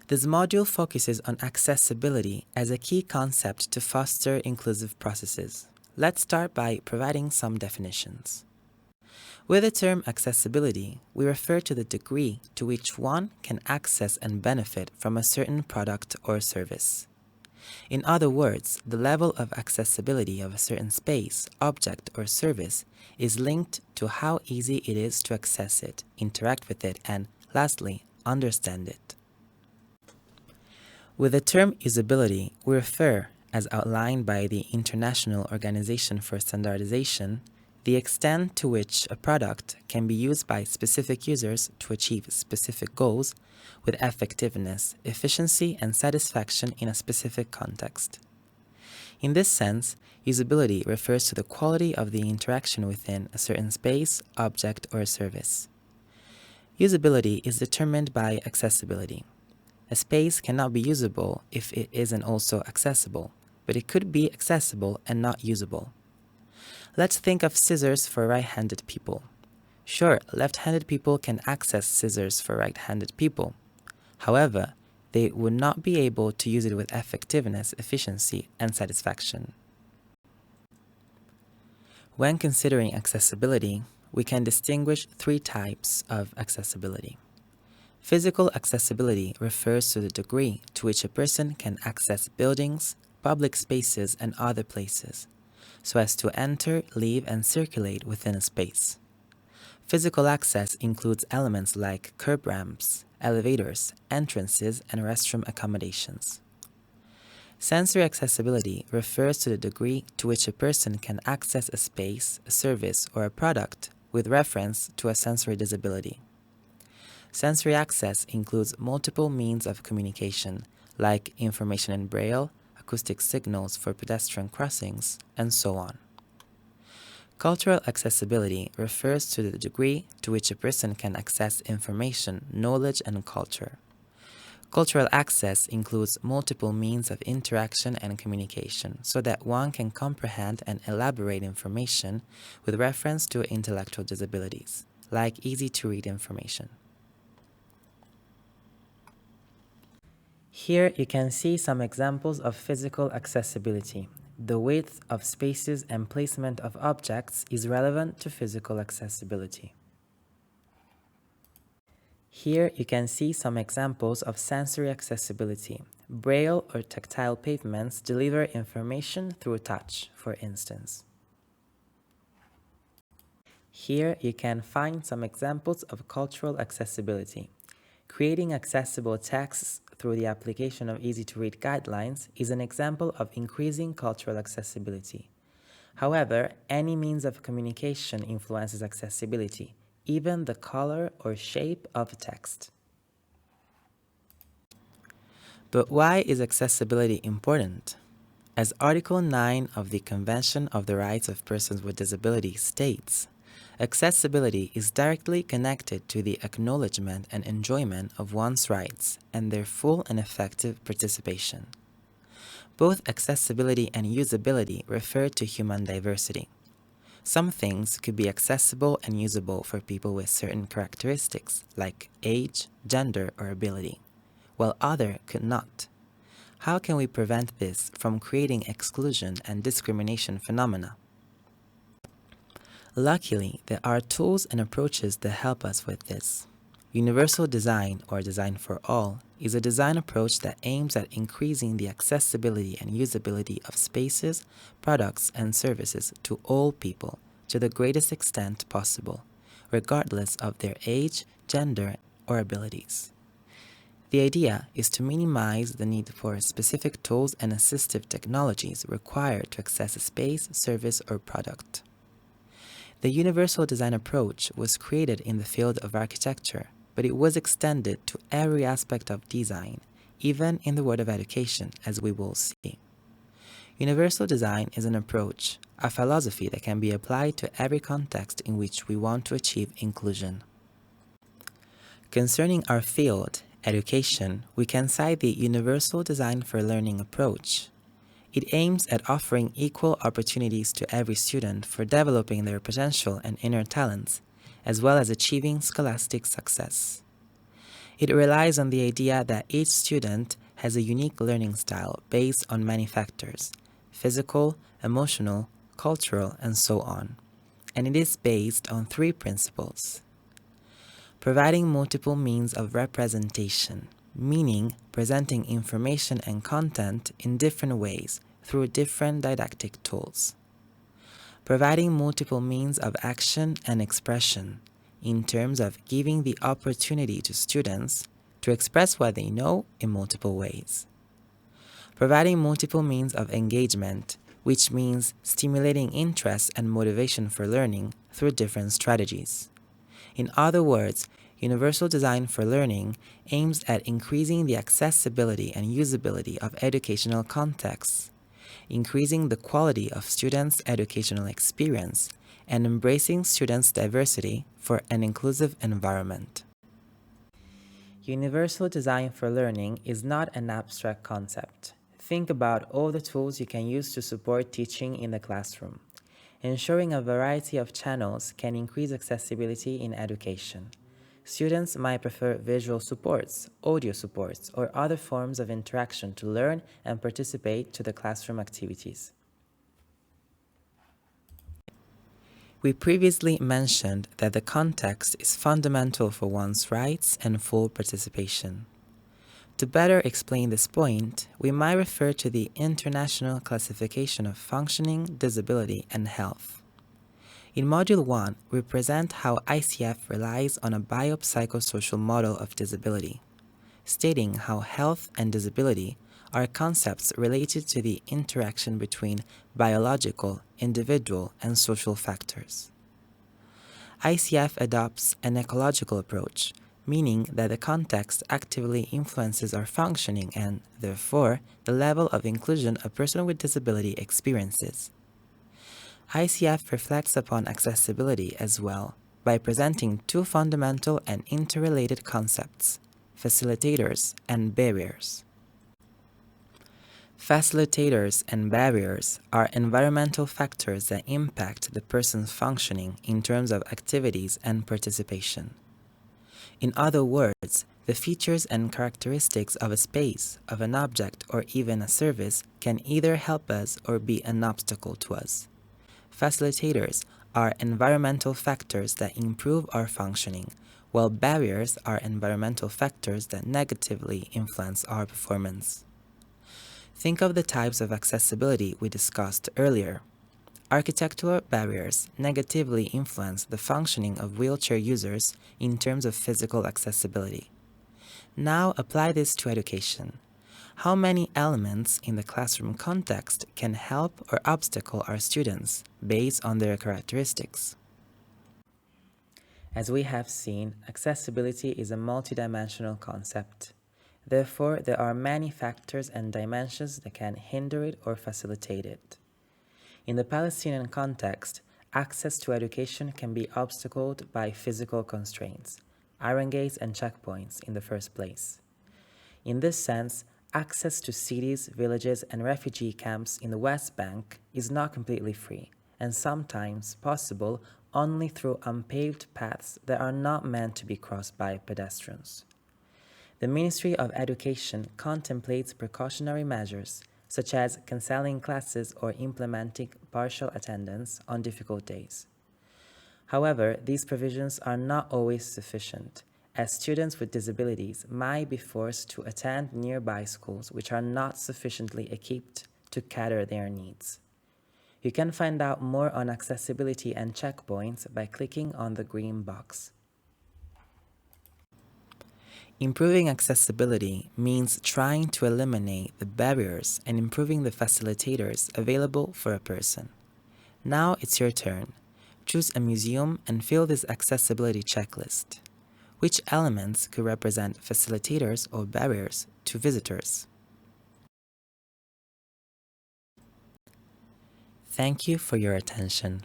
This module focuses on accessibility as a key concept to foster inclusive processes. Let's start by providing some definitions. With the term accessibility, we refer to the degree to which one can access and benefit from a certain product or service. In other words, the level of accessibility of a certain space, object, or service is linked to how easy it is to access it, interact with it, and, lastly, understand it. With the term usability, we refer, as outlined by the International Organization for Standardization, the extent to which a product can be used by specific users to achieve specific goals with effectiveness, efficiency, and satisfaction in a specific context. In this sense, usability refers to the quality of the interaction within a certain space, object, or service. Usability is determined by accessibility. A space cannot be usable if it isn't also accessible, but it could be accessible and not usable. Let's think of scissors for right-handed people. Sure, left-handed people can access scissors for right-handed people. However, they would not be able to use it with effectiveness, efficiency, and satisfaction. When considering accessibility, we can distinguish three types of accessibility. Physical accessibility refers to the degree to which a person can access buildings, public spaces, and other places, so as to enter, leave, and circulate within a space. Physical access includes elements like curb ramps, elevators, entrances, and restroom accommodations. Sensory accessibility refers to the degree to which a person can access a space, a service, or a product with reference to a sensory disability. Sensory access includes multiple means of communication, like information in Braille, acoustic signals for pedestrian crossings, and so on. Cultural accessibility refers to the degree to which a person can access information, knowledge, and culture. Cultural access includes multiple means of interaction and communication so that one can comprehend and elaborate information with reference to intellectual disabilities, like easy-to-read information. Here you can see some examples of physical accessibility. The width of spaces and placement of objects is relevant to physical accessibility. Here you can see some examples of sensory accessibility. Braille or tactile pavements deliver information through touch, for instance. Here you can find some examples of cultural accessibility. Creating accessible texts through the application of easy-to-read guidelines is an example of increasing cultural accessibility. However, any means of communication influences accessibility, even the color or shape of text. But why is accessibility important? As Article 9 of the Convention of the Rights of Persons with Disabilities states, accessibility is directly connected to the acknowledgement and enjoyment of one's rights and their full and effective participation. Both accessibility and usability refer to human diversity. Some things could be accessible and usable for people with certain characteristics, like age, gender, or ability, while others could not. How can we prevent this from creating exclusion and discrimination phenomena? Luckily, there are tools and approaches that help us with this. Universal design, or design for all, is a design approach that aims at increasing the accessibility and usability of spaces, products, and services to all people to the greatest extent possible, regardless of their age, gender, or abilities. The idea is to minimize the need for specific tools and assistive technologies required to access a space, service, or product. The universal design approach was created in the field of architecture, but it was extended to every aspect of design, even in the world of education, as we will see. Universal design is an approach, a philosophy that can be applied to every context in which we want to achieve inclusion. Concerning our field, education, we can cite the Universal Design for Learning approach. It aims at offering equal opportunities to every student for developing their potential and inner talents, as well as achieving scholastic success. It relies on the idea that each student has a unique learning style based on many factors: physical, emotional, cultural, and so on. And it is based on three principles. Providing multiple means of representation, meaning presenting information and content in different ways through different didactic tools. Providing multiple means of action and expression, in terms of giving the opportunity to students to express what they know in multiple ways. Providing multiple means of engagement, which means stimulating interest and motivation for learning through different strategies. In other words, Universal Design for Learning aims at increasing the accessibility and usability of educational contexts, increasing the quality of students' educational experience, and embracing students' diversity for an inclusive environment. Universal Design for Learning is not an abstract concept. Think about all the tools you can use to support teaching in the classroom. Ensuring a variety of channels can increase accessibility in education. Students might prefer visual supports, audio supports, or other forms of interaction to learn and participate to the classroom activities. We previously mentioned that the context is fundamental for one's rights and full participation. To better explain this point, we might refer to the International Classification of Functioning, Disability, and Health. In Module 1, we present how ICF relies on a biopsychosocial model of disability, stating how health and disability are concepts related to the interaction between biological, individual, and social factors. ICF adopts an ecological approach, meaning that the context actively influences our functioning and, therefore, the level of inclusion a person with disability experiences. ICF reflects upon accessibility as well by presenting two fundamental and interrelated concepts: facilitators and barriers. Facilitators and barriers are environmental factors that impact the person's functioning in terms of activities and participation. In other words, the features and characteristics of a space, of an object, or even a service can either help us or be an obstacle to us. Facilitators are environmental factors that improve our functioning, while barriers are environmental factors that negatively influence our performance. Think of the types of accessibility we discussed earlier. Architectural barriers negatively influence the functioning of wheelchair users in terms of physical accessibility. Now apply this to education. How many elements in the classroom context can help or obstacle our students based on their characteristics? As we have seen, accessibility is a multidimensional concept. Therefore, there are many factors and dimensions that can hinder it or facilitate it. In the Palestinian context, access to education can be obstacled by physical constraints, iron gates and checkpoints in the first place. In this sense, access to cities, villages, and refugee camps in the West Bank is not completely free, and sometimes possible only through unpaved paths that are not meant to be crossed by pedestrians. The Ministry of Education contemplates precautionary measures, such as canceling classes or implementing partial attendance on difficult days. However, these provisions are not always sufficient, as students with disabilities might be forced to attend nearby schools which are not sufficiently equipped to cater their needs. You can find out more on accessibility and checkpoints by clicking on the green box. Improving accessibility means trying to eliminate the barriers and improving the facilitators available for a person. Now it's your turn. Choose a museum and fill this accessibility checklist. Which elements could represent facilitators or barriers to visitors? Thank you for your attention.